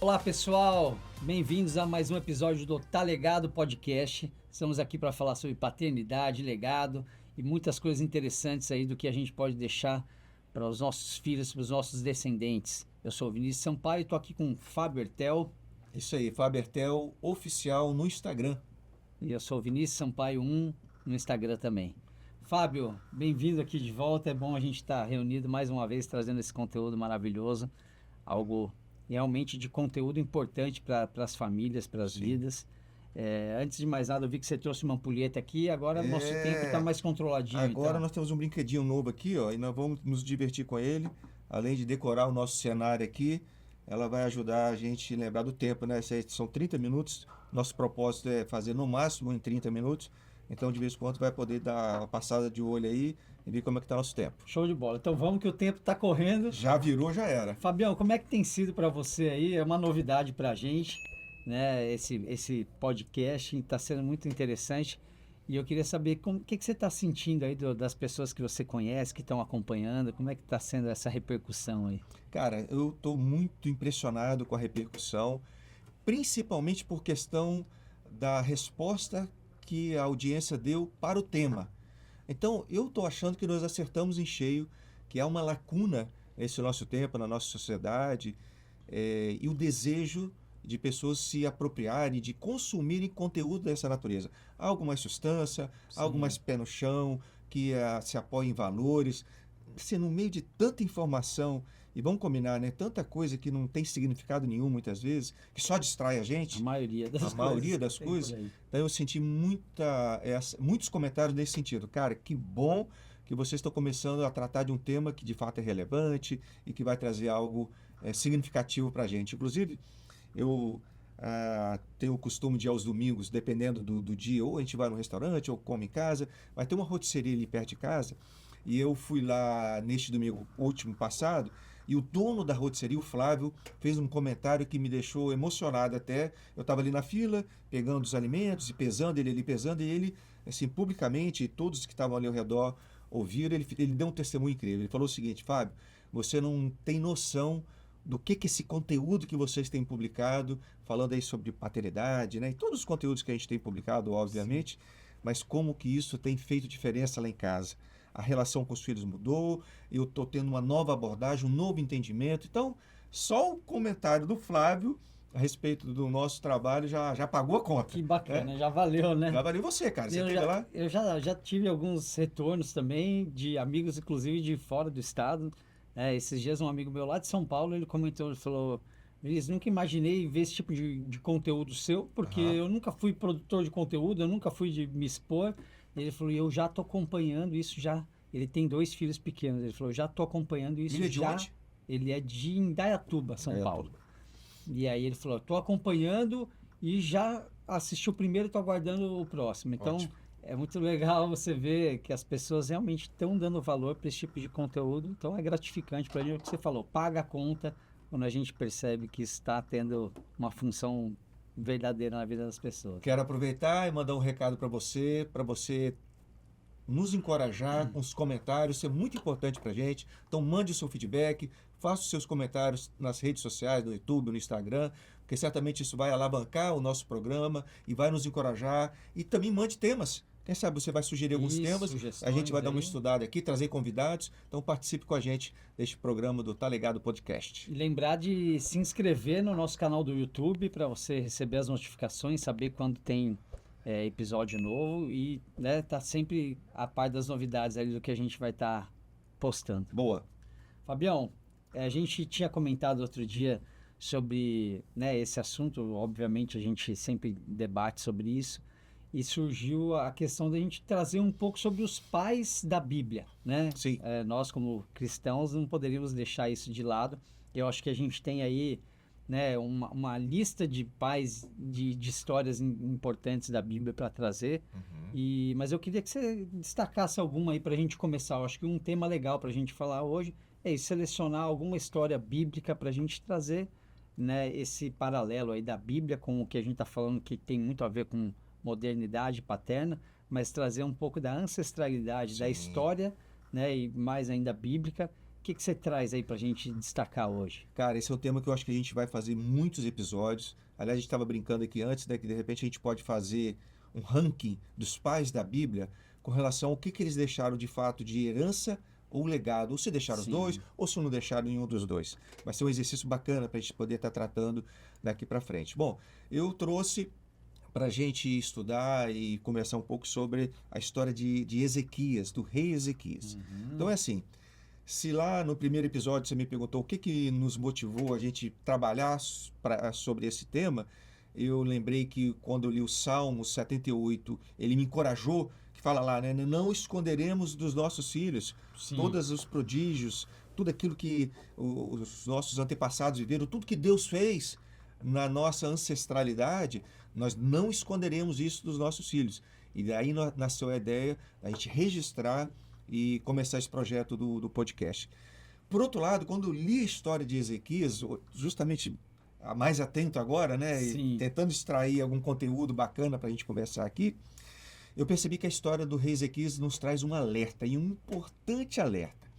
Olá pessoal, bem-vindos a mais um episódio do Tá Legado Podcast. Estamos aqui para falar sobre paternidade, legado e muitas coisas interessantes aí do que a gente pode deixar para os nossos filhos, para os nossos descendentes. Eu sou o Vinícius Sampaio e estou aqui com o Fábio Hertel. Isso aí, Fábio Hertel Oficial no Instagram. E eu sou o Vinícius Sampaio 1 no Instagram também. Fábio, bem-vindo aqui de volta. É bom a gente estar reunido mais uma vez, trazendo esse conteúdo maravilhoso. Algo realmente de conteúdo importante para as famílias, para as vidas. Antes de mais nada, eu vi que você trouxe uma ampulheta aqui. Agora nosso tempo está mais controladinho. Agora então. Nós temos um brinquedinho novo aqui, ó, e nós vamos nos divertir com ele. Além de decorar o nosso cenário aqui, ela vai ajudar a gente a lembrar do tempo, né? São 30 minutos. Nosso propósito é fazer no máximo em 30 minutos. Então, de vez em quando, vai poder dar uma passada de olho aí e ver como é que está nosso tempo. Show de bola. Então vamos que o tempo está correndo. Já virou, já era. Fabião, como é que tem sido para você aí? É uma novidade para a gente, né? Esse podcast está sendo muito interessante. E eu queria saber o que você está sentindo aí das pessoas que você conhece, que estão acompanhando. Como é que está sendo essa repercussão aí? Cara, eu estou muito impressionado com a repercussão, principalmente por questão da resposta que a audiência deu para o tema. Então, eu estou achando que nós acertamos em cheio, que há uma lacuna nesse nosso tempo, na nossa sociedade, e o desejo de pessoas se apropriarem, de consumirem conteúdo dessa natureza. Algo mais substância, algo mais pé no chão, que se apoia em valores. Assim, no meio de tanta informação, e vamos combinar, né? Tanta coisa que não tem significado nenhum muitas vezes, que só distrai a gente. A maioria das coisas. Então eu senti muitos comentários nesse sentido. Cara, que bom que vocês estão começando a tratar de um tema que de fato é relevante e que vai trazer algo significativo para a gente. Inclusive, eu tenho o costume de ir aos domingos, dependendo do dia, ou a gente vai no restaurante ou come em casa, vai ter uma rotisserie ali perto de casa. E eu fui lá neste domingo último passado, e o dono da rotisseria, o Flávio, fez um comentário que me deixou emocionado até. Eu estava ali na fila, pegando os alimentos e pesando, ele ali pesando, e ele, assim, publicamente, todos que estavam ali ao redor ouviram, ele deu um testemunho incrível. Ele falou o seguinte: Fábio, você não tem noção do que esse conteúdo que vocês têm publicado, falando aí sobre paternidade, né? E todos os conteúdos que a gente tem publicado, obviamente, mas como que isso tem feito diferença lá em casa. A relação com os filhos mudou, eu estou tendo uma nova abordagem, um novo entendimento. Então, só o comentário do Flávio a respeito do nosso trabalho já pagou a conta. Que bacana, já valeu, né? Já valeu você, cara. Você teve lá? Eu já tive alguns retornos também de amigos, inclusive de fora do estado. Esses dias um amigo meu lá de São Paulo, ele comentou, ele falou: Vinícius, nunca imaginei ver esse tipo de conteúdo seu, porque eu nunca fui produtor de conteúdo, eu nunca fui de me expor. Ele falou: eu já estou acompanhando isso já. Ele tem 2 filhos pequenos. Ele falou: eu já estou acompanhando isso já. Ele é de onde? Ele é de Indaiatuba, São Paulo. E aí ele falou: estou acompanhando e já assisti o primeiro e estou aguardando o próximo. Então, ótimo. É muito legal você ver que as pessoas realmente estão dando valor para esse tipo de conteúdo. Então, é gratificante para a gente. O que você falou, paga a conta quando a gente percebe que está tendo uma função verdadeira na vida das pessoas. Quero aproveitar e mandar um recado para você nos encorajar com os comentários, isso é muito importante para a gente. Então mande o seu feedback, faça os seus comentários nas redes sociais, no YouTube, no Instagram, porque certamente isso vai alavancar o nosso programa e vai nos encorajar. E também mande temas. Quem sabe você vai sugerir alguns temas, a gente vai dar uma estudada aqui, trazer convidados. Então participe com a gente deste programa do Tá Legado Podcast. E lembrar de se inscrever no nosso canal do YouTube para você receber as notificações, saber quando tem episódio novo e tá sempre a par das novidades ali do que a gente vai estar postando. Boa. Fabião, a gente tinha comentado outro dia sobre esse assunto, obviamente a gente sempre debate sobre isso, e surgiu a questão da gente trazer um pouco sobre os pais da Bíblia, né? Sim. Nós, como cristãos, não poderíamos deixar isso de lado. Eu acho que a gente tem aí uma lista de pais de histórias importantes da Bíblia para trazer. Mas eu queria que você destacasse alguma aí para a gente começar. Eu acho que um tema legal para a gente falar hoje é selecionar alguma história bíblica para a gente trazer esse paralelo aí da Bíblia com o que a gente está falando, que tem muito a ver com modernidade paterna, mas trazer um pouco da ancestralidade, da história, e mais ainda bíblica, que você traz aí para a gente destacar hoje? Cara, esse é um tema que eu acho que a gente vai fazer muitos episódios. Aliás, a gente estava brincando aqui antes, né, que de repente a gente pode fazer um ranking dos pais da Bíblia com relação ao que eles deixaram de fato de herança ou legado, ou se deixaram os dois, Sim. ou se não deixaram nenhum dos dois. Vai ser um exercício bacana para a gente poder estar tratando daqui para frente. Bom, eu trouxe para a gente estudar e conversar um pouco sobre a história de Ezequias, do rei Ezequias. Então é assim, se lá no primeiro episódio você me perguntou o que nos motivou a gente trabalhar sobre esse tema, eu lembrei que quando eu li o Salmo 78, ele me encorajou, que fala lá, né? Não esconderemos dos nossos filhos Sim. todos os prodígios, tudo aquilo que os nossos antepassados viveram, tudo que Deus fez na nossa ancestralidade, nós não esconderemos isso dos nossos filhos. E daí nasceu a ideia da gente registrar e começar esse projeto do podcast. Por outro lado, quando eu li a história de Ezequias, justamente mais atento agora, né, e tentando extrair algum conteúdo bacana para a gente conversar aqui, eu percebi que a história do rei Ezequias nos traz um alerta, e um importante alerta.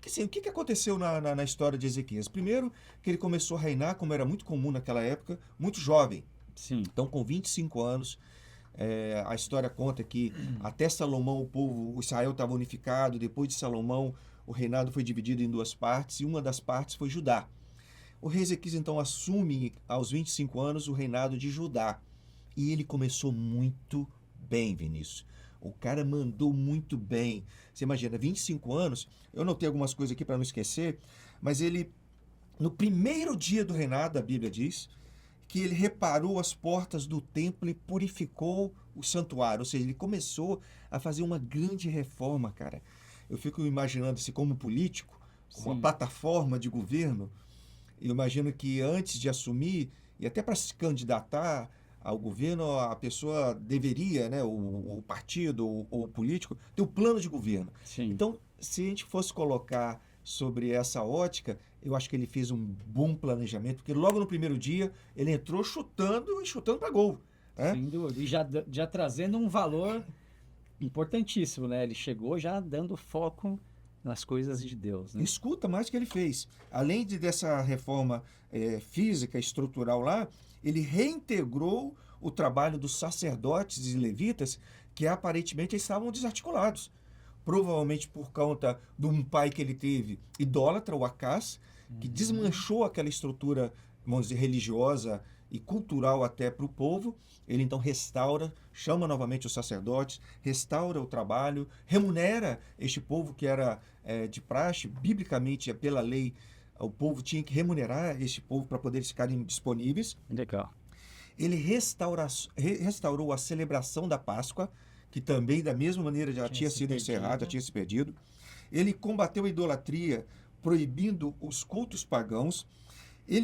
Assim, o que aconteceu na história de Ezequias? Primeiro, que ele começou a reinar, como era muito comum naquela época, muito jovem. Sim. Então, com 25 anos, a história conta que até Salomão, o Israel estava unificado. Depois de Salomão, o reinado foi dividido em duas partes, e uma das partes foi Judá. O rei Ezequias, então, assume aos 25 anos o reinado de Judá. E ele começou muito bem, Vinícius. O cara mandou muito bem. Você imagina, 25 anos, eu notei algumas coisas aqui para não esquecer, mas ele, no primeiro dia do reinado, a Bíblia diz, que ele reparou as portas do templo e purificou o santuário. Ou seja, ele começou a fazer uma grande reforma, cara. Eu fico imaginando assim, como político, como uma plataforma de governo. Eu imagino que antes de assumir, e até para se candidatar ao governo, a pessoa deveria, né, o partido ou o político, ter o plano de governo. Sim. Então, se a gente fosse colocar sobre essa ótica, eu acho que ele fez um bom planejamento, porque logo no primeiro dia ele entrou chutando para gol. Né? Sem dúvida. E já trazendo um valor importantíssimo, né? Ele chegou já dando foco nas coisas de Deus. Né? Escuta mais o que ele fez. Além dessa reforma física, estrutural lá, ele reintegrou o trabalho dos sacerdotes e levitas que aparentemente estavam desarticulados. Provavelmente por conta de um pai que ele teve idólatra, o Acás, que desmanchou aquela estrutura, vamos dizer, religiosa e cultural até para o povo. Ele então restaura, chama novamente os sacerdotes, restaura o trabalho, remunera este povo que era de praxe, biblicamente, pela lei, o povo tinha que remunerar este povo para poder eles ficarem disponíveis. Legal. Ele restaurou a celebração da Páscoa, que também, da mesma maneira, já tinha sido encerrado, já tinha se perdido. Ele combateu a idolatria, proibindo os cultos pagãos.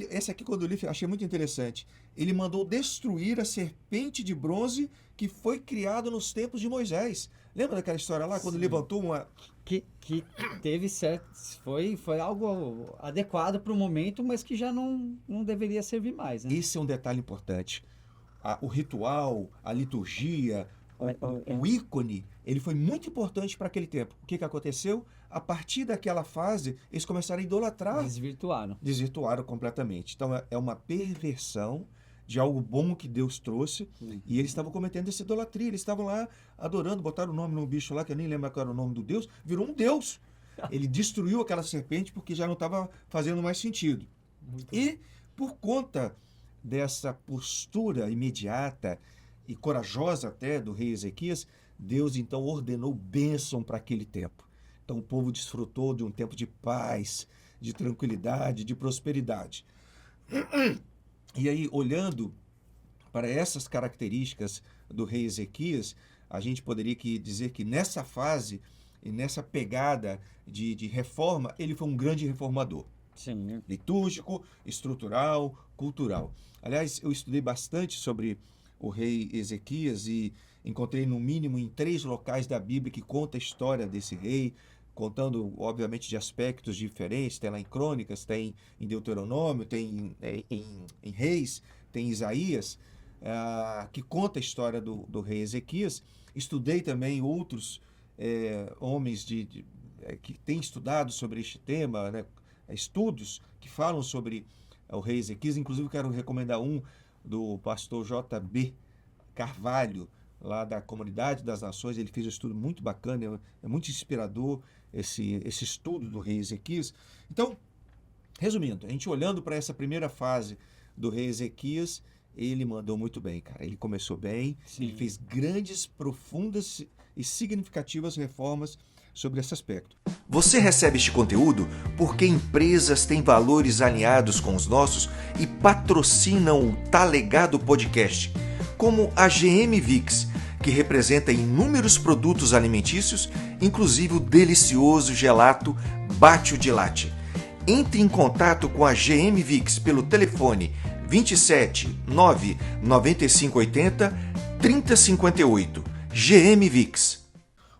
Essa aqui, quando eu li, achei muito interessante. Ele mandou destruir a serpente de bronze que foi criada nos tempos de Moisés. Lembra daquela história lá, quando levantou uma... Que teve certo... Foi algo adequado para o momento, mas que já não deveria servir mais. Né? Esse é um detalhe importante. O ritual, a liturgia, o ícone, ele foi muito importante para aquele tempo. O que aconteceu? A partir daquela fase, eles começaram a idolatrar. Desvirtuaram completamente. Então, é uma perversão de algo bom que Deus trouxe, e eles estavam cometendo essa idolatria. Eles estavam lá adorando, botaram o nome no bicho lá, que eu nem lembro qual era o nome do Deus, virou um Deus. Ele destruiu aquela serpente porque já não estava fazendo mais sentido. E, por conta dessa postura imediata e corajosa até do rei Ezequias, Deus então ordenou bênção para aquele tempo. Então o povo desfrutou de um tempo de paz, de tranquilidade, de prosperidade. E aí, olhando para essas características do rei Ezequias, a gente poderia dizer que nessa fase e nessa pegada de reforma, ele foi um grande reformador. Sim. Litúrgico, estrutural, cultural. Aliás, eu estudei bastante sobre o rei Ezequias e encontrei no mínimo em 3 locais da Bíblia que conta a história desse rei, contando, obviamente, de aspectos diferentes. Tem lá em Crônicas, tem em Deuteronômio, tem em Reis, tem em Isaías, que conta a história do rei Ezequias. Estudei também outros homens que tem estudado sobre este tema, né, estudos que falam sobre o rei Ezequias. Inclusive, quero recomendar um do pastor J.B. Carvalho, lá da Comunidade das Nações. Ele fez um estudo muito bacana, é muito inspirador esse estudo do rei Ezequias. Então, resumindo, a gente olhando para essa primeira fase do rei Ezequias, ele mandou muito bem, cara. Ele começou bem, Sim. ele fez grandes, profundas e significativas reformas sobre esse aspecto. Você recebe este conteúdo porque empresas têm valores alinhados com os nossos e patrocinam o Tá Legado Podcast, como a GM Vix, que representa inúmeros produtos alimentícios, inclusive o delicioso gelato Bate o de Latte. Entre em contato com a GM Vix pelo telefone 27 9 95 80 30 58. GM Vix.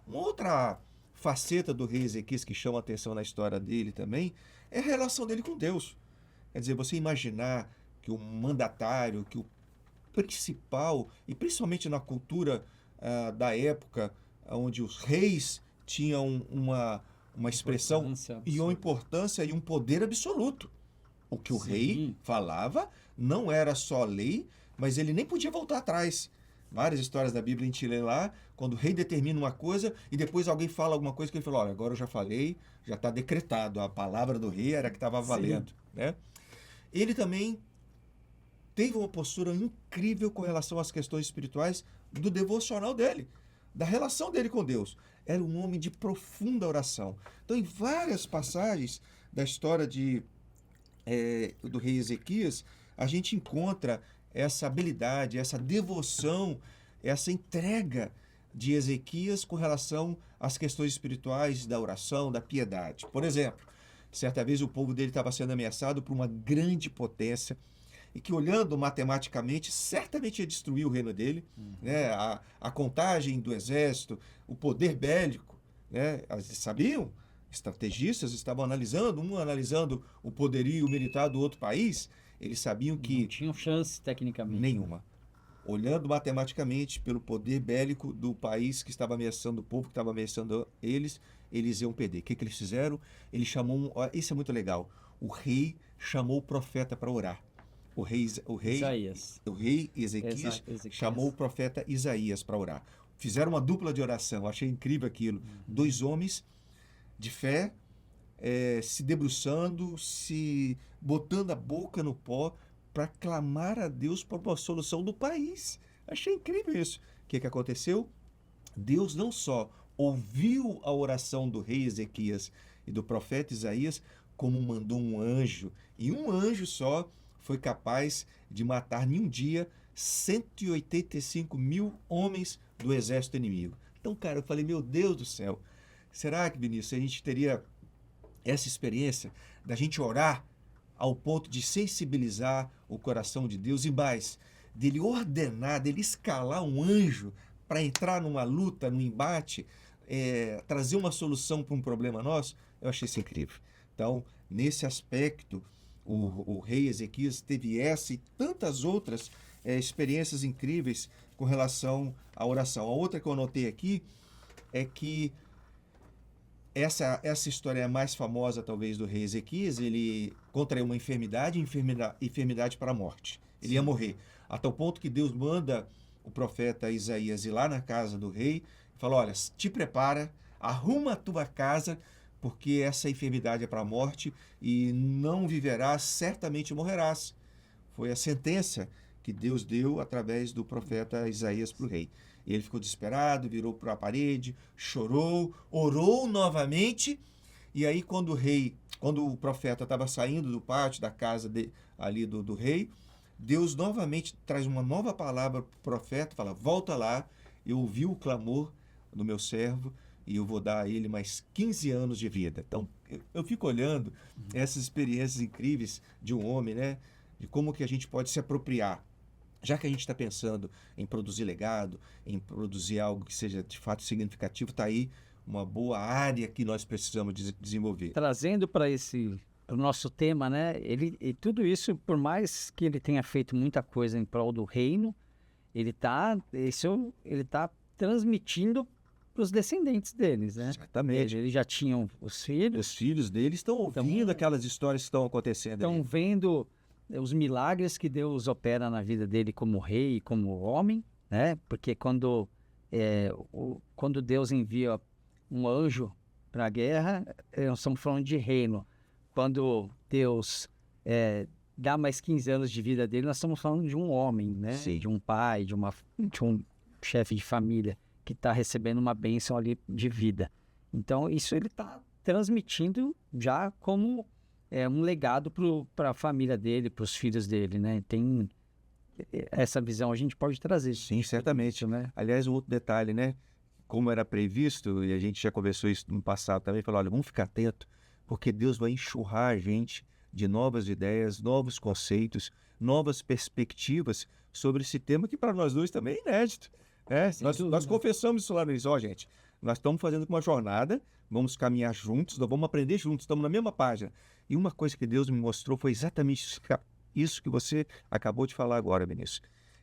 Uma outra faceta do rei Ezequias que chama a atenção na história dele também é a relação dele com Deus. Quer dizer, você imaginar que o mandatário, que o principal, e principalmente na cultura da época, onde os reis tinham uma expressão e uma importância e um poder absoluto. O que o rei falava não era só lei, mas ele nem podia voltar atrás. Várias histórias da Bíblia a gente lê lá, quando o rei determina uma coisa e depois alguém fala alguma coisa que ele falou, olha, agora eu já falei, já está decretado, a palavra do rei era a que estava valendo. Né? Ele também teve uma postura incrível com relação às questões espirituais do devocional dele, da relação dele com Deus. Era um homem de profunda oração. Então, em várias passagens da história do rei Ezequias, a gente encontra essa habilidade, essa devoção, essa entrega de Ezequias com relação às questões espirituais, da oração, da piedade. Por exemplo, certa vez o povo dele estava sendo ameaçado por uma grande potência e que, olhando matematicamente, certamente ia destruir o reino dele, né? A contagem do exército, o poder bélico, né? Sabiam? Estrategistas estavam analisando, um analisando o poderio militar do outro país, eles sabiam que... Não tinham chance, tecnicamente. Nenhuma. Olhando matematicamente pelo poder bélico do país que estava ameaçando o povo, que estava ameaçando eles iam perder. O que eles fizeram? Ele chamou... Isso é muito legal. O rei chamou o profeta para orar. O rei Ezequias chamou o profeta Isaías para orar. Fizeram uma dupla de oração. Achei incrível aquilo. Dois homens de fé se debruçando, se botando a boca no pó para clamar a Deus por uma solução do país. Achei incrível isso. O que aconteceu? Deus não só ouviu a oração do rei Ezequias e do profeta Isaías, como mandou um anjo. E um anjo só foi capaz de matar em um dia 185 mil homens do exército inimigo. Então, cara, eu falei, meu Deus do céu, será que, Vinícius, a gente teria essa experiência da gente orar ao ponto de sensibilizar o coração de Deus e mais, dele ordenar, dele escalar um anjo para entrar numa luta, num embate, trazer uma solução para um problema nosso? Eu achei isso incrível. Então, nesse aspecto, o rei Ezequias teve essa e tantas outras experiências incríveis com relação à oração. A outra que eu anotei aqui é que essa história é a mais famosa, talvez, do rei Ezequias. Ele contraiu uma enfermidade para a morte. Ele ia morrer. A tal ponto que Deus manda o profeta Isaías ir lá na casa do rei e fala, olha, te prepara, arruma a tua casa, porque essa enfermidade é para a morte e não viverás, certamente morrerás. Foi a sentença que Deus deu através do profeta Isaías para o rei. Ele ficou desesperado, virou para a parede, chorou, orou novamente, e aí quando o profeta estava saindo do pátio da casa ali do rei, Deus novamente traz uma nova palavra para o profeta, fala, volta lá, eu ouvi o clamor do meu servo, e eu vou dar a ele mais 15 anos de vida. Então, eu fico olhando essas experiências incríveis de um homem, né? De como que a gente pode se apropriar. Já que a gente está pensando em produzir legado, em produzir algo que seja de fato significativo, está aí uma boa área que nós precisamos desenvolver. Trazendo para o nosso tema, né? E tudo isso, por mais que ele tenha feito muita coisa em prol do reino, ele está transmitindo os descendentes deles, né? Exatamente. Eles já tinham os filhos, Os filhos deles estão ouvindo aquelas histórias que estão acontecendo. estão aí. vendo os milagres que Deus opera na vida dele como rei e como homem, né? Porque quando Deus envia um anjo para a guerra, nós estamos falando de reino. Quando Deus dá mais 15 anos de vida dele, nós estamos falando de um homem, né? Sim. De um pai, de um chefe de família que está recebendo uma bênção ali de vida. Então, isso ele está transmitindo já como um legado para a família dele, para os filhos dele, né? Tem essa visão, a gente pode trazer. Sim, certamente. Né? Aliás, um outro detalhe, né? Como era previsto, e a gente já conversou isso no passado também, falou, olha, vamos ficar atento, porque Deus vai enxurrar a gente de novas ideias, novos conceitos, novas perspectivas sobre esse tema que para nós dois também é inédito. Nós confessamos isso lá no início, gente, nós estamos fazendo uma jornada, vamos caminhar juntos, nós vamos aprender juntos, estamos na mesma página. E uma coisa que Deus me mostrou foi exatamente isso que você acabou de falar agora, Vinícius,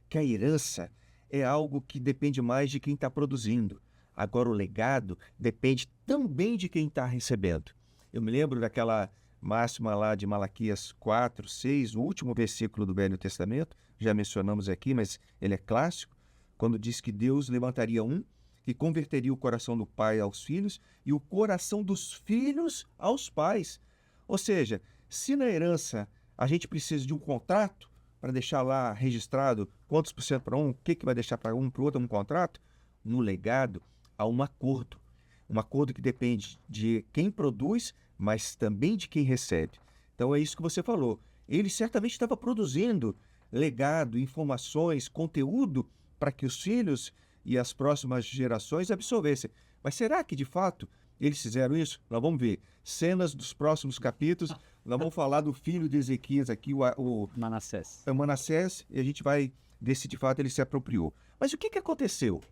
que a herança é algo que depende mais de quem está produzindo. Agora, o legado depende também de quem está recebendo. Eu me lembro daquela máxima lá de Malaquias 4, 6, o último versículo do Velho Testamento, já mencionamos aqui, mas ele é clássico, quando diz que Deus levantaria um que converteria o coração do pai aos filhos e o coração dos filhos aos pais. Ou seja, se na herança a gente precisa de um contrato para deixar lá registrado quantos por cento para um, o que vai deixar para um, para o outro um contrato, no legado há um acordo que depende de quem produz, mas também de quem recebe. Então é isso que você falou. Ele certamente estava produzindo legado, informações, conteúdo para que os filhos e as próximas gerações absorvessem. Mas será que de fato eles fizeram isso? Nós vamos ver cenas dos próximos capítulos. Nós vamos falar do filho de Ezequias aqui, o Manassés, e a gente vai ver se de fato ele se apropriou. Mas o que aconteceu?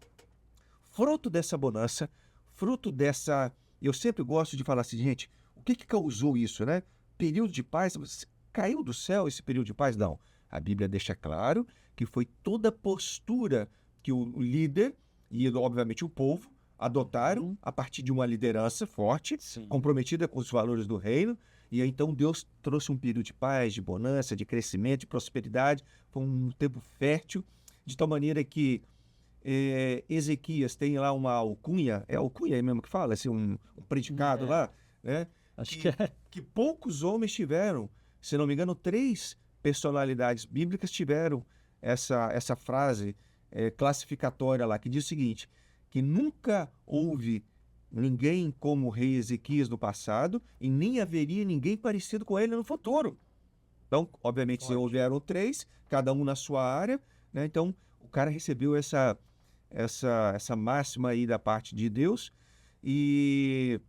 Fruto dessa bonança, fruto dessa... Eu sempre gosto de falar assim, gente, o que causou isso, né? Período de paz, caiu do céu esse período de paz? Não. A Bíblia deixa claro que foi toda a postura que o líder e, obviamente, o povo adotaram a partir de uma liderança forte, comprometida com os valores do reino, e aí, então Deus trouxe um período de paz, de bonança, de crescimento, de prosperidade, foi um tempo fértil, de tal maneira que Ezequias tem lá uma alcunha, é alcunha mesmo que fala, assim, um predicado lá, né? Acho que poucos homens tiveram, se não me engano, 3 personalidades bíblicas tiveram essa frase classificatória lá, que diz o seguinte, que nunca houve ninguém como o rei Ezequias no passado e nem haveria ninguém parecido com ele no futuro. Então, obviamente, se houveram 3, cada um na sua área, né? Então, o cara recebeu essa máxima aí da parte de Deus e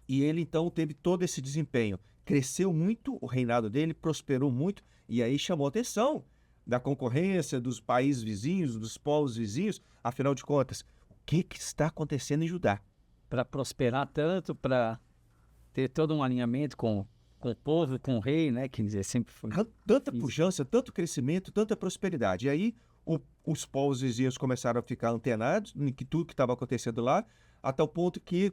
ele, então, teve todo esse desempenho. Cresceu muito o reinado dele, prosperou muito e aí chamou a atenção da concorrência dos países vizinhos, dos povos vizinhos. Afinal de contas, o que está acontecendo em Judá? Para prosperar tanto, para ter todo um alinhamento com o povo, com o rei, né? Quer dizer, sempre foi... Tanta pujança, tanto crescimento, tanta prosperidade. E aí os povos vizinhos começaram a ficar antenados em tudo que estava acontecendo lá, até o ponto que,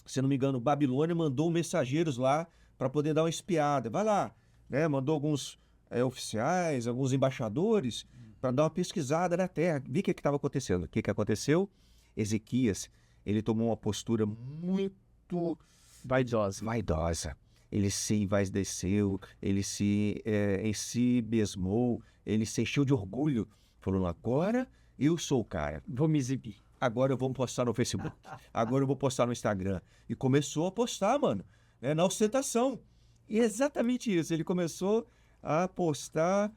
se não me engano, Babilônia mandou mensageiros lá para poder dar uma espiada. Vai lá, né? Mandou alguns oficiais, alguns embaixadores para dar uma pesquisada na terra, ver o que estava acontecendo. O que aconteceu? Ezequias, ele tomou uma postura muito vaidosa. Ele se envaideceu, ele se ensimesmou, ele se encheu de orgulho. Falou, agora eu sou o cara. Vou me exibir. Agora eu vou postar no Facebook. Agora eu vou postar no Instagram. E começou a postar, mano, na ostentação. E exatamente isso. Ele começou a postar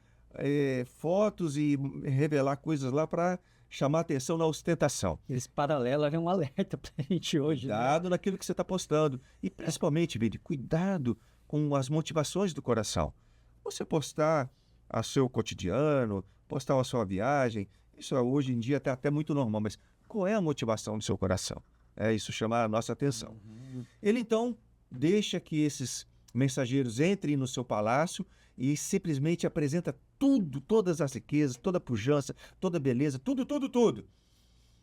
fotos e revelar coisas lá para chamar atenção na ostentação. Esse paralelo é um alerta para a gente hoje. Cuidado naquilo que você está postando. E principalmente, Vini, cuidado com as motivações do coração. Você postar o seu cotidiano, postar a sua viagem, isso hoje em dia está até muito normal, mas qual é a motivação do seu coração? Isso chama a nossa atenção. Ele, então, deixa que esses mensageiros entrem no seu palácio e simplesmente apresenta tudo, todas as riquezas, toda a pujança, toda a beleza, tudo.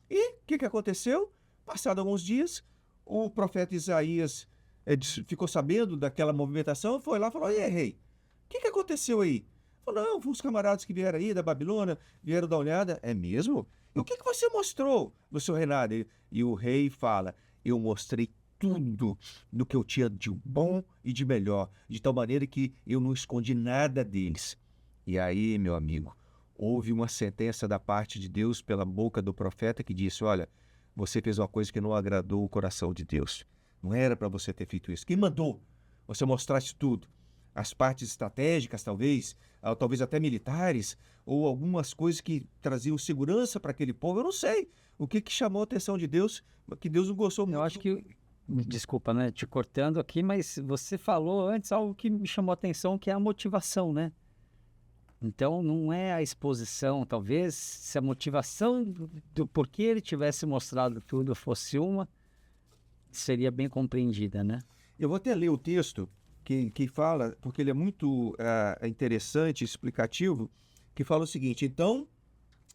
E o que aconteceu? Passado alguns dias, o profeta Isaías ficou sabendo daquela movimentação, foi lá e falou: "E aí, rei, o que aconteceu aí?" Falou: "Não, os camaradas que vieram aí da Babilônia, vieram dar uma olhada." "É mesmo? E o que você mostrou no seu reinado?" E o rei fala: "Eu mostrei tudo do que eu tinha de bom e de melhor, de tal maneira que eu não escondi nada deles." E aí, meu amigo, houve uma sentença da parte de Deus pela boca do profeta que disse: "Olha, você fez uma coisa que não agradou o coração de Deus. Não era para você ter feito isso. Quem mandou você mostrar isso tudo? As partes estratégicas, talvez até militares, ou algumas coisas que traziam segurança para aquele povo. Eu não sei o que chamou a atenção de Deus, que Deus não gostou muito." Eu acho que, desculpa, né, te cortando aqui, mas você falou antes algo que me chamou a atenção, que é a motivação, né? Então, não é a exposição, talvez, se a motivação do porquê ele tivesse mostrado tudo fosse uma, seria bem compreendida, né? Eu vou até ler o texto que fala, porque ele é muito interessante, explicativo, que fala o seguinte: "Então,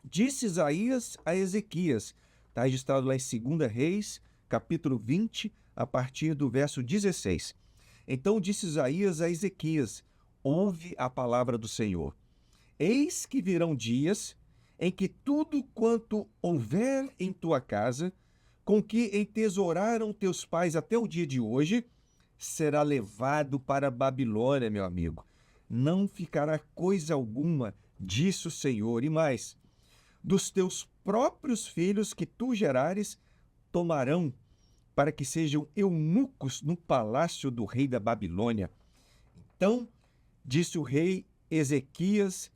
disse Isaías a Ezequias", está registrado lá em 2 Reis, capítulo 20, a partir do verso 16. "Então disse Isaías a Ezequias: ouve a palavra do Senhor. Eis que virão dias em que tudo quanto houver em tua casa, com que entesouraram teus pais até o dia de hoje, será levado para a Babilônia, meu amigo. Não ficará coisa alguma, disse o Senhor. E mais, dos teus próprios filhos que tu gerares, tomarão para que sejam eunucos no palácio do rei da Babilônia." Então, disse o rei Ezequias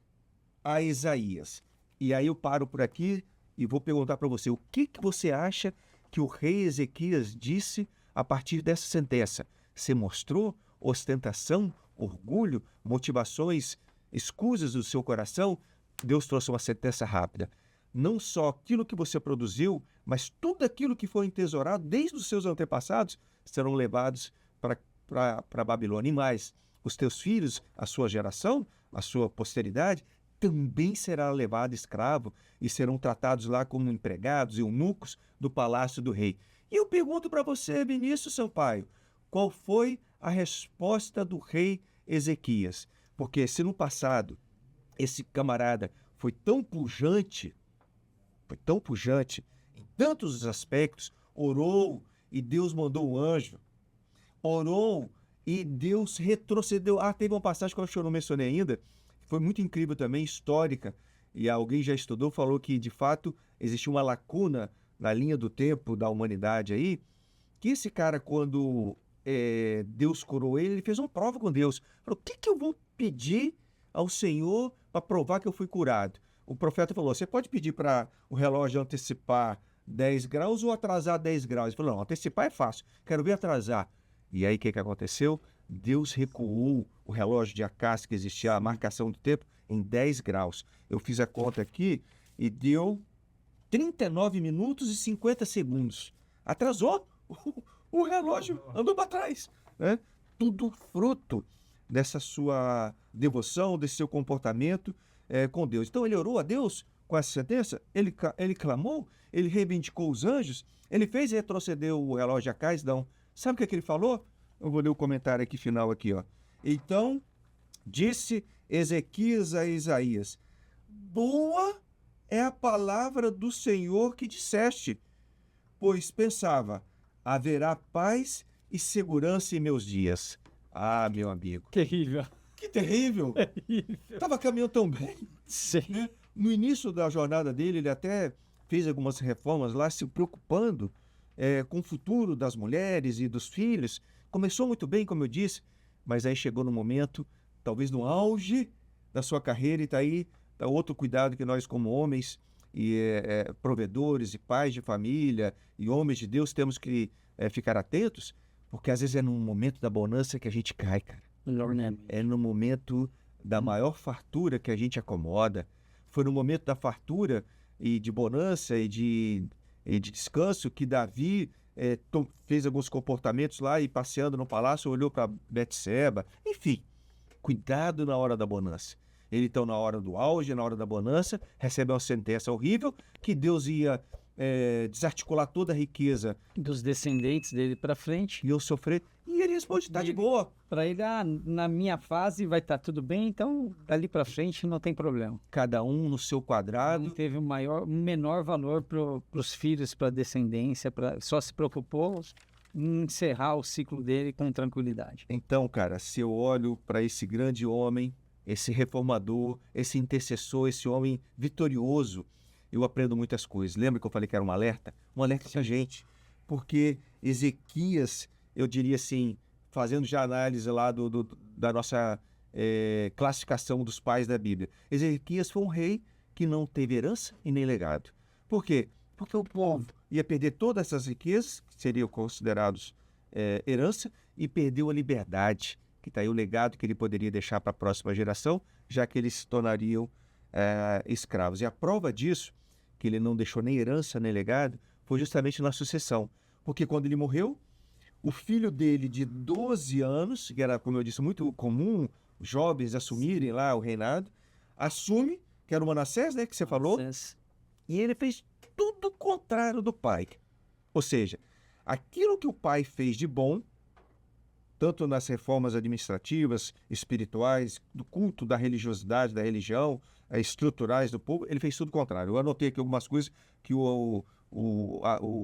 a Isaías. E aí eu paro por aqui e vou perguntar para você: o que você acha que o rei Ezequias disse a partir dessa sentença? Você mostrou ostentação, orgulho, motivações escusas do seu coração? Deus trouxe uma sentença rápida. Não só aquilo que você produziu, mas tudo aquilo que foi entesourado desde os seus antepassados serão levados para a Babilônia. E mais, os teus filhos, a sua geração, a sua posteridade, também será levado escravo e serão tratados lá como empregados e eunucos do palácio do rei. E eu pergunto para você, Vinícius Sampaio, qual foi a resposta do rei Ezequias? Porque se no passado esse camarada foi tão pujante em tantos aspectos, orou e Deus mandou um anjo, orou e Deus retrocedeu. Teve uma passagem que eu não mencionei ainda, foi muito incrível também, histórica, e alguém já estudou, falou que de fato existe uma lacuna na linha do tempo da humanidade aí, que esse cara, quando Deus curou ele fez uma prova com Deus. Falou: o que eu vou pedir ao Senhor para provar que eu fui curado? O profeta falou: você pode pedir para o relógio antecipar 10 graus ou atrasar 10 graus? Ele falou: não, antecipar é fácil, quero ver atrasar. E aí o que aconteceu? Deus recuou o relógio de Acácio, que existia a marcação do tempo, em 10 graus. Eu fiz a conta aqui e deu 39 minutos e 50 segundos. Atrasou, o relógio andou para trás, né? Tudo fruto dessa sua devoção, desse seu comportamento com Deus. Então ele orou a Deus com essa sentença, ele clamou, ele reivindicou os anjos, ele fez retroceder o relógio de Acácio. Não. Sabe o que ele falou? Eu vou ler o comentário aqui final aqui, ó. Então disse Ezequias a Isaías: boa é a palavra do Senhor que disseste, pois pensava: haverá paz e segurança em meus dias. Meu amigo. Terrível. Que terrível. Terrível. Estava caminhando tão bem. Sim. Né? No início da jornada dele, ele até fez algumas reformas lá, se preocupando com o futuro das mulheres e dos filhos. Começou muito bem, como eu disse, mas aí chegou no momento, talvez no auge da sua carreira, e está aí outro cuidado que nós, como homens e provedores e pais de família e homens de Deus, temos que ficar atentos, porque às vezes é num momento da bonança que a gente cai, cara. É no momento da maior fartura que a gente acomoda. Foi no momento da fartura e de bonança e de descanso que Davi fez alguns comportamentos lá e, passeando no palácio, olhou para Betseba. Enfim, cuidado na hora da bonança. Ele, então, na hora do auge, na hora da bonança, recebe uma sentença horrível que Deus ia desarticular toda a riqueza Dos descendentes dele para frente. e eu sofrer? E ele responde, tá de boa. Para ele, na minha fase vai estar tudo bem, então dali para frente não tem problema. Cada um no seu quadrado. Não teve um menor valor para os filhos, para a descendência, só se preocupou em encerrar o ciclo dele com tranquilidade. Então, cara, se eu olho para esse grande homem, esse reformador, esse intercessor, esse homem vitorioso, eu aprendo muitas coisas. Lembra que eu falei que era um alerta? Um alerta pra gente. Porque Ezequias, eu diria assim, fazendo já análise lá da nossa classificação dos pais da Bíblia, Ezequias foi um rei que não teve herança e nem legado. Por quê? Porque o povo ia perder todas essas riquezas, que seriam considerados herança, e perdeu a liberdade, que está aí o legado que ele poderia deixar para a próxima geração, já que eles se tornariam escravos. E a prova disso, que ele não deixou nem herança nem legado, foi justamente na sucessão. Porque quando ele morreu, o filho dele de 12 anos, que era, como eu disse, muito comum jovens assumirem lá o reinado, assume, que era o Manassés, né, que você falou, e ele fez tudo o contrário do pai. Ou seja, aquilo que o pai fez de bom, tanto nas reformas administrativas, espirituais, do culto, da religiosidade, da religião, estruturais do povo, ele fez tudo o contrário. Eu anotei aqui algumas coisas que o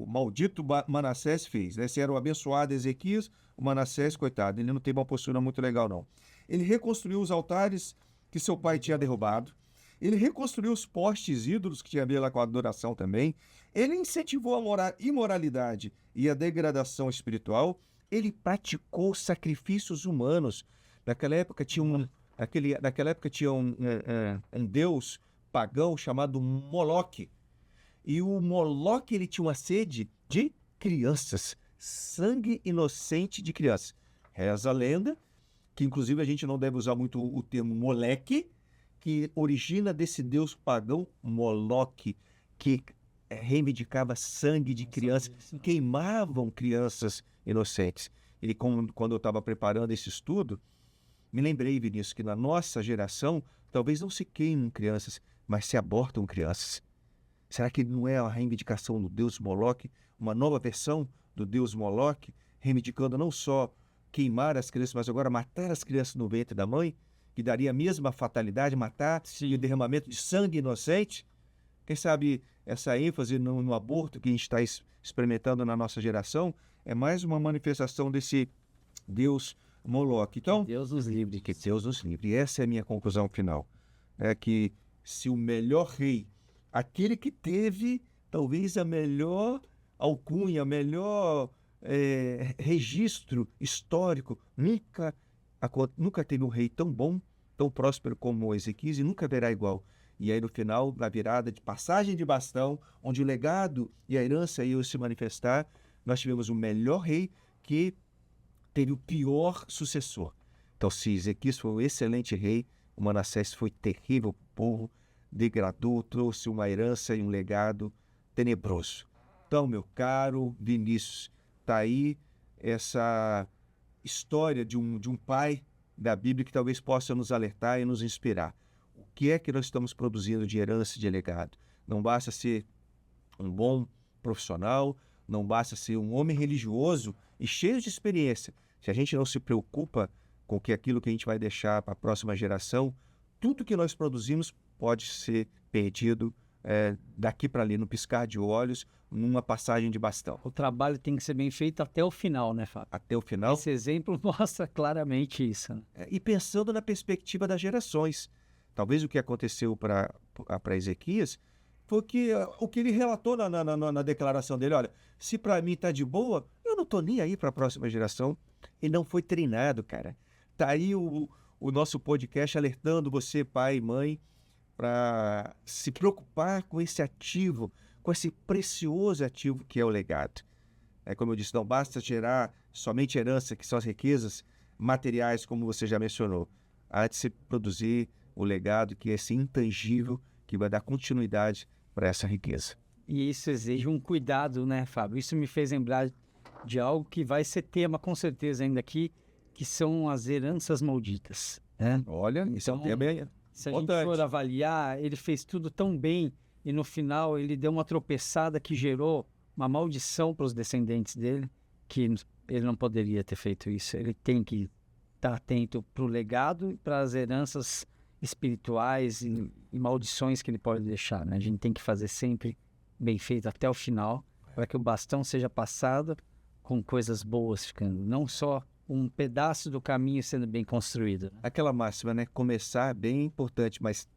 maldito Manassés fez, né? Se era o abençoado Ezequias, o Manassés, coitado, ele não tem uma postura muito legal, não. Ele reconstruiu os altares que seu pai tinha derrubado. Ele reconstruiu os postes ídolos que tinha a ver lá com a adoração também. Ele incentivou a imoralidade e a degradação espiritual. Ele praticou sacrifícios humanos. Naquela época tinha um deus pagão chamado Moloque. E o Moloque, ele tinha uma sede de crianças, sangue inocente de crianças. Reza a lenda, que inclusive a gente não deve usar muito o termo moleque, que origina desse deus pagão Moloque, que reivindicava sangue de crianças, queimavam crianças inocentes. E quando eu estava preparando esse estudo, me lembrei, Vinícius, que na nossa geração talvez não se queimem crianças, mas se abortam crianças. Será que não é a reivindicação do deus Moloque, uma nova versão do deus Moloque, reivindicando não só queimar as crianças, mas agora matar as crianças no ventre da mãe, que daria a mesma fatalidade, matar e o derramamento de sangue inocente? Quem sabe essa ênfase no aborto que a gente está experimentando na nossa geração é mais uma manifestação desse deus Moloque. Então, Deus nos livre. Que Deus nos livre. E essa é a minha conclusão final. É que se o melhor rei, aquele que teve talvez a melhor alcunha, melhor registro histórico, nunca teve um rei tão bom, tão próspero como Ezequias e nunca haverá igual. E aí no final, na virada de passagem de bastão, onde o legado e a herança iam se manifestar, nós tivemos o melhor rei que teve o pior sucessor. Então, se Ezequias foi um excelente rei, o Manassés foi terrível para o povo, degradou, trouxe uma herança e um legado tenebroso. Então, meu caro Vinícius, está aí essa história de um pai da Bíblia que talvez possa nos alertar e nos inspirar. O que é que nós estamos produzindo de herança e de legado? Não basta ser um bom profissional, não basta ser um homem religioso e cheio de experiência. Se a gente não se preocupa com aquilo que a gente vai deixar para a próxima geração, tudo que nós produzimos pode ser perdido daqui para ali, no piscar de olhos, numa passagem de bastão. O trabalho tem que ser bem feito até o final, né, Fábio? Até o final. Esse exemplo mostra claramente isso. Né? E pensando na perspectiva das gerações. Talvez o que aconteceu para Ezequias foi o que ele relatou na declaração dele. Olha, se para mim está de boa, eu não estou nem aí para a próxima geração. Ele não foi treinado, cara. Está aí o nosso podcast alertando você, pai e mãe, para se preocupar com esse ativo, com esse precioso ativo que é o legado. Como eu disse, não basta gerar somente herança, que são as riquezas materiais, como você já mencionou. Há de se produzir o legado que é esse intangível, que vai dar continuidade para essa riqueza. E isso exige um cuidado, né, Fábio? Isso me fez lembrar de algo que vai ser tema, com certeza, ainda aqui, que são as heranças malditas. Né? Olha, isso é um tema se a gente for avaliar, ele fez tudo tão bem e no final ele deu uma tropeçada que gerou uma maldição para os descendentes dele, que ele não poderia ter feito isso. Ele tem que estar atento para o legado e para as heranças espirituais e maldições que ele pode deixar, né? A gente tem que fazer sempre bem feito até o final, para que o bastão seja passado com coisas boas ficando, não só um pedaço do caminho sendo bem construído. Né? Aquela máxima, né? Começar bem é importante, mas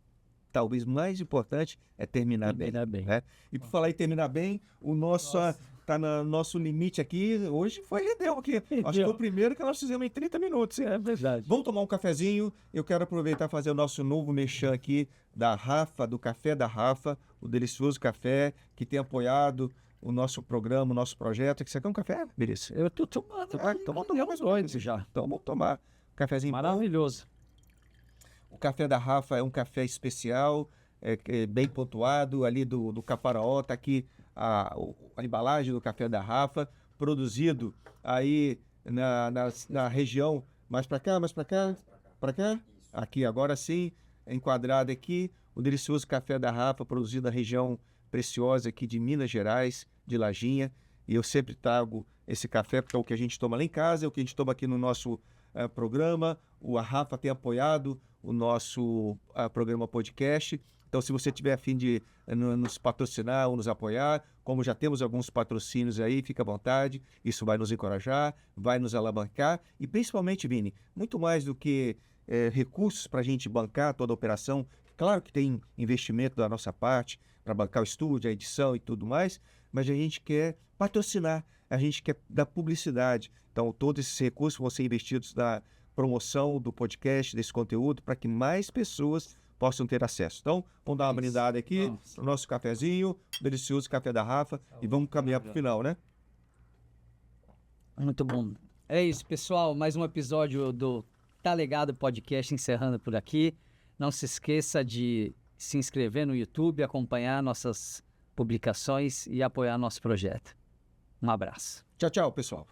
talvez mais importante é terminar bem. Né? E por falar em terminar bem, o nosso tá no nosso limite aqui. Hoje rendeu aqui. Acho que foi o primeiro que nós fizemos em 30 minutos. Hein? É verdade. Vamos tomar um cafezinho. Eu quero aproveitar e fazer o nosso novo merchan aqui da Rafa, do Café da Rafa, o delicioso café que tem apoiado o nosso programa, o nosso projeto. Você quer um café, Berício? Eu tô tomando. Então vamos tomar mais dois já. Então vamos tomar um cafezinho maravilhoso. Bom. O Café da Rafa é um café especial, bem pontuado, ali do Caparaó, está aqui a embalagem do Café da Rafa, produzido aí na região, mais para cá, para cá? Aqui, agora sim, enquadrado aqui, o delicioso Café da Rafa, produzido na região preciosa aqui de Minas Gerais, de Lajinha, e eu sempre trago esse café, porque é o que a gente toma lá em casa, é o que a gente toma aqui no nosso programa. A Rafa tem apoiado o nosso programa podcast. Então, se você tiver a fim de nos patrocinar ou nos apoiar, como já temos alguns patrocínios aí, fica à vontade. Isso vai nos encorajar, vai nos alavancar e, principalmente, Vini, muito mais do que recursos para a gente bancar toda a operação. Claro que tem investimento da nossa parte para bancar o estúdio, a edição e tudo mais, mas a gente quer patrocinar, a gente quer dar publicidade. Então, todos esses recursos vão ser investidos na promoção do podcast, desse conteúdo, para que mais pessoas possam ter acesso. Então, vamos dar uma brindada aqui no nosso cafezinho, delicioso Café da Rafa, e vamos caminhar para o final, né? Muito bom. É isso, pessoal. Mais um episódio do Tá Ligado Podcast encerrando por aqui. Não se esqueça de se inscrever no YouTube, acompanhar nossas publicações e apoiar nosso projeto. Um abraço. Tchau, tchau, pessoal.